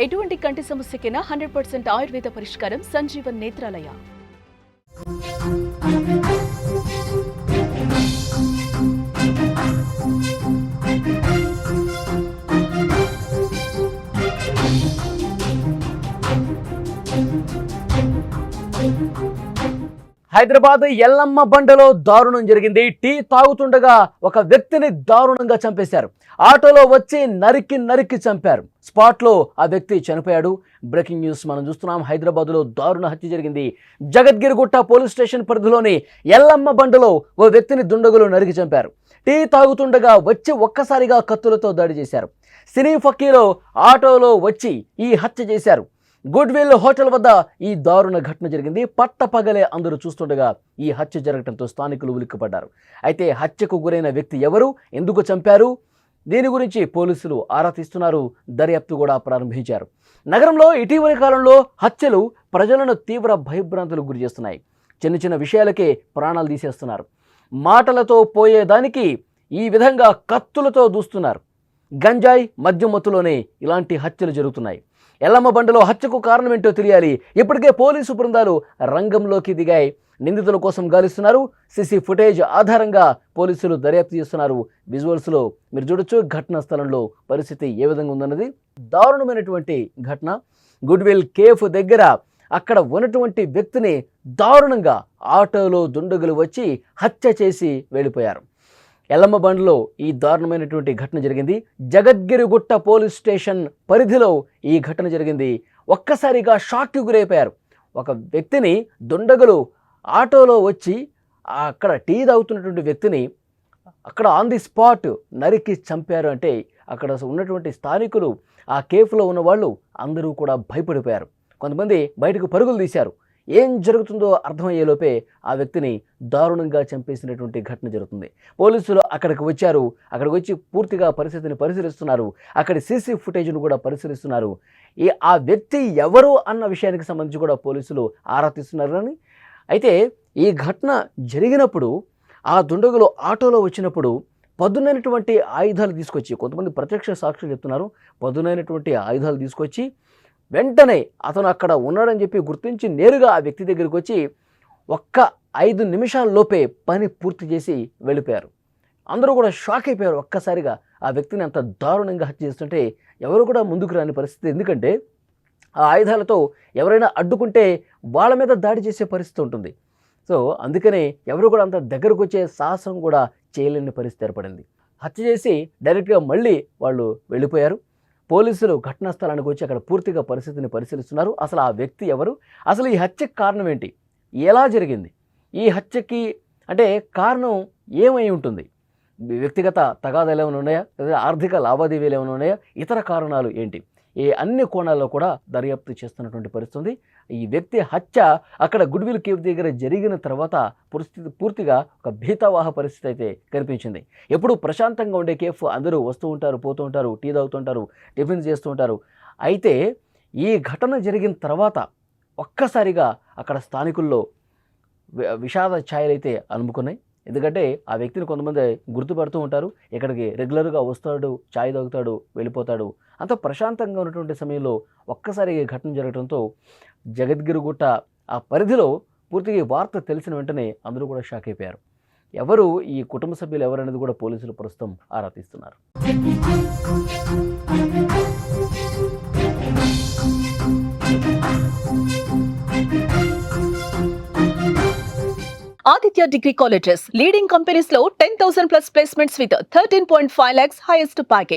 ఎటువంటి కంటి సమస్యకైనా 100% ఆయుర్వేద పరిష్కారం సంజీవన్ నేత్రాలయ. హైదరాబాద్ ఎల్లమ్మ బండలో దారుణం జరిగింది. టీ తాగుతుండగా ఒక వ్యక్తిని దారుణంగా చంపేశారు. ఆటోలో వచ్చి నరికి చంపారు. స్పాట్లో ఆ వ్యక్తి చనిపోయాడు. బ్రేకింగ్ న్యూస్ మనం చూస్తున్నాం. హైదరాబాద్లో దారుణ హత్య జరిగింది. జగద్గిరిగుట్ట పోలీస్ స్టేషన్ పరిధిలోని ఎల్లమ్మ బండలో ఓ వ్యక్తిని దుండగులు నరికి చంపారు. టీ తాగుతుండగా వచ్చి ఒక్కసారిగా కత్తులతో దాడి చేశారు. సినీ ఫకీలో ఆటోలో వచ్చి ఈ హత్య చేశారు. గుడ్విల్ హోటల్ వద్ద ఈ దారుణ ఘటన జరిగింది. పట్టపగలే అందరూ చూస్తుండగా ఈ హత్య జరగడంతో స్థానికులు ఉలిక్కిపడ్డారు. అయితే హత్యకు గురైన వ్యక్తి ఎవరు, ఎందుకు చంపారు, దీని గురించి పోలీసులు ఆరా తీస్తున్నారు. దర్యాప్తు కూడా ప్రారంభించారు. నగరంలో ఇటీవలి కాలంలో హత్యలు ప్రజలను తీవ్ర భయభ్రాంతులకు గురి చేస్తున్నాయి. చిన్న విషయాలకే ప్రాణాలు తీసేస్తున్నారు. మాటలతో పోయేదానికి ఈ విధంగా కత్తులతో దూస్తున్నారు. గంజాయి మద్యం మత్తులోనే ఇలాంటి హత్యలు జరుగుతున్నాయి. ఎల్లమ్మ బండలో హత్యకు కారణం ఏంటో తెలియాలి. ఇప్పటికే పోలీసు బృందాలు రంగంలోకి దిగాయి. నిందితుల కోసం గాలిస్తున్నారు. సీసీ ఫుటేజ్ ఆధారంగా పోలీసులు దర్యాప్తు చేస్తున్నారు. విజువల్స్లో మీరు చూడొచ్చు ఘటనా స్థలంలో పరిస్థితి ఏ విధంగా ఉందన్నది. దారుణమైనటువంటి ఘటన. గుడ్విల్ కేఫ్ దగ్గర అక్కడ ఉన్నటువంటి వ్యక్తిని దారుణంగా ఆటోలో దుండగులు వచ్చి హత్య చేసి వెళ్ళిపోయారు. ఎల్లమ్మ బండ్లో ఈ దారుణమైనటువంటి ఘటన జరిగింది. జగద్గిరిగుట్ట పోలీస్ స్టేషన్ పరిధిలో ఈ ఘటన జరిగింది. ఒక్కసారిగా షాక్కి గురైపోయారు. ఒక వ్యక్తిని దుండగులు ఆటోలో వచ్చి అక్కడ టీ తాగుతున్నటువంటి వ్యక్తిని అక్కడ ఆన్ ది స్పాట్ నరికి చంపారు. అంటే అక్కడ ఉన్నటువంటి స్థానికులు, ఆ కేఫ్లో ఉన్న వాళ్ళు అందరూ కూడా భయపడిపోయారు. కొంతమంది బయటకు పరుగులు తీశారు. ఏం జరుగుతుందో అర్థమయ్యేలోపే ఆ వ్యక్తిని దారుణంగా చంపేసినటువంటి ఘటన జరుగుతుంది. పోలీసులు అక్కడికి వచ్చారు. అక్కడికి వచ్చి పూర్తిగా పరిస్థితిని పరిశీలిస్తున్నారు. అక్కడి సీసీ ఫుటేజ్ను కూడా పరిశీలిస్తున్నారు. ఆ వ్యక్తి ఎవరు అన్న విషయానికి సంబంధించి కూడా పోలీసులు ఆరా తీస్తున్నారు. అయితే ఈ ఘటన జరిగినప్పుడు ఆ దుండగులు ఆటోలో వచ్చినప్పుడు పదునైనటువంటి ఆయుధాలు తీసుకొచ్చి, కొంతమంది ప్రత్యక్ష సాక్షులు చెప్తున్నారు, పదునైనటువంటి ఆయుధాలు తీసుకొచ్చి వెంటనే అతను అక్కడ ఉన్నాడని చెప్పి గుర్తించి నేరుగా ఆ వ్యక్తి దగ్గరికి వచ్చి 5 నిమిషాల్లోపే పని పూర్తి చేసి వెళ్ళిపోయారు. అందరూ కూడా షాక్ అయిపోయారు. ఒక్కసారిగా ఆ వ్యక్తిని అంత దారుణంగా హత్య చేస్తుంటే ఎవరు కూడా ముందుకు రాని పరిస్థితి. ఎందుకంటే ఆ ఆయుధాలతో ఎవరైనా అడ్డుకుంటే వాళ్ళ మీద దాడి చేసే పరిస్థితి ఉంటుంది. సో అందుకనే ఎవరు కూడా అంత దగ్గరకు వచ్చే సాహసం కూడా చేయలేని పరిస్థితి ఏర్పడింది. హత్య చేసి డైరెక్ట్గా మళ్ళీ వాళ్ళు వెళ్ళిపోయారు. పోలీసులు ఘటనా స్థలానికి వచ్చి అక్కడ పూర్తిగా పరిస్థితిని పరిశీలిస్తున్నారు. అసలు ఆ వ్యక్తి ఎవరు, అసలు ఈ హత్యకి కారణం ఏంటి, ఎలా జరిగింది, ఈ హత్యకి అంటే కారణం ఏమై ఉంటుంది, వ్యక్తిగత తగాదాలు ఏమైనా ఉన్నాయా, లేదా ఆర్థిక లావాదేవీలు ఏమైనా ఉన్నాయా, ఇతర కారణాలు ఏంటి, ఈ అన్ని కోణాల్లో కూడా దర్యాప్తు చేస్తున్నటువంటి పరిస్థితి. ఈ వ్యక్తి హత్య అక్కడ గుడ్విల్ కేఫ్ దగ్గర జరిగిన తర్వాత పరిస్థితి పూర్తిగా ఒక భీతావాహ పరిస్థితి అయితే కనిపించింది. ఎప్పుడు ప్రశాంతంగా ఉండే కేఫ్, అందరూ వస్తూ ఉంటారు, పోతూ ఉంటారు, టీ తాగుతుంటారు, టిఫిన్ చేస్తూ ఉంటారు. అయితే ఈ ఘటన జరిగిన తర్వాత ఒక్కసారిగా అక్కడ స్థానికుల్లో విషాద ఛాయలు అయితే అలుముకున్నాయి. ఎందుకంటే ఆ వ్యక్తిని కొంతమంది గుర్తుపడుతూ ఉంటారు. ఇక్కడికి రెగ్యులర్గా వస్తాడు, ఛాయ్ తాగుతాడు, వెళ్ళిపోతాడు. అంత ప్రశాంతంగా ఉన్నటువంటి సమయంలో ఒక్కసారి ఘటన జరగడంతో జగద్గిరిగుట్ట ఆ పరిధిలో పూర్తిగా వార్త తెలిసిన వెంటనే అందరూ కూడా షాక్ అయిపోయారు. ఎవరు ఈ కుటుంబ సభ్యులు ఎవరనేది కూడా పోలీసులు ప్రస్తుతం ఆరా తీస్తున్నారు. Aditya Degree Colleges, leading companies లో 10,000+ placements with 13.5 lakhs highest package.